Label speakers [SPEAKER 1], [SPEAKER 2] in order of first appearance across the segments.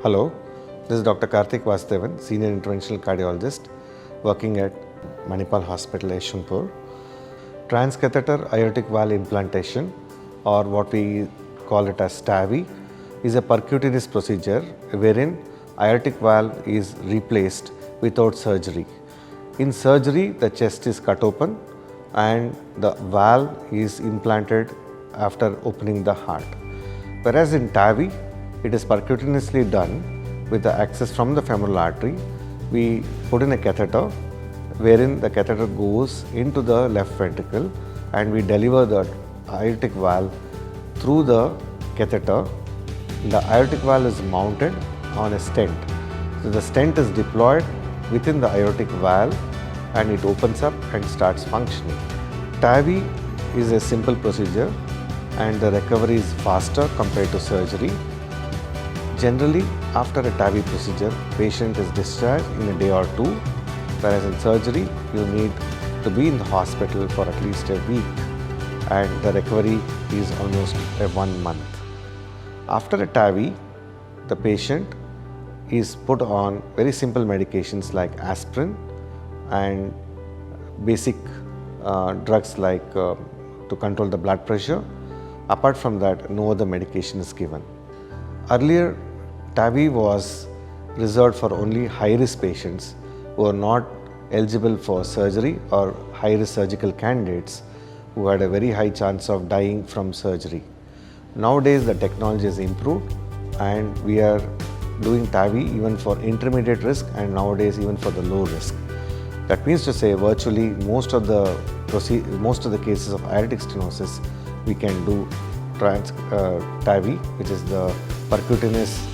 [SPEAKER 1] Hello, this is Dr. Karthik Vasudevan, Senior Interventional Cardiologist working at Manipal Hospital Yeshwanthpur. Transcatheter Aortic Valve Implantation, or what we call it as TAVI, is a percutaneous procedure wherein aortic valve is replaced without surgery. In surgery, the chest is cut open and the valve is implanted after opening the heart. Whereas in TAVI, it is percutaneously done with the access from the femoral artery. We put in a catheter wherein the catheter goes into the left ventricle and we deliver the aortic valve through the catheter. The aortic valve is mounted on a stent. So the stent is deployed within the aortic valve and it opens up and starts functioning. TAVI is a simple procedure and the recovery is faster compared to surgery. Generally, after a TAVI procedure, patient is discharged in a day or two, whereas in surgery, you need to be in the hospital for at least a week and the recovery is almost 1 month. After a TAVI, the patient is put on very simple medications like aspirin and basic drugs like to control the blood pressure. Apart from that, no other medication is given. Earlier, TAVI was reserved for only high-risk patients who are not eligible for surgery or high-risk surgical candidates who had a very high chance of dying from surgery. Nowadays, the technology has improved and we are doing TAVI even for intermediate risk and nowadays even for the low risk. That means to say virtually most of the cases of aortic stenosis we can do TAVI, which is the percutaneous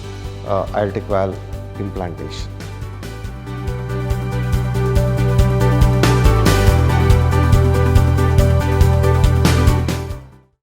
[SPEAKER 1] aortic valve implantation.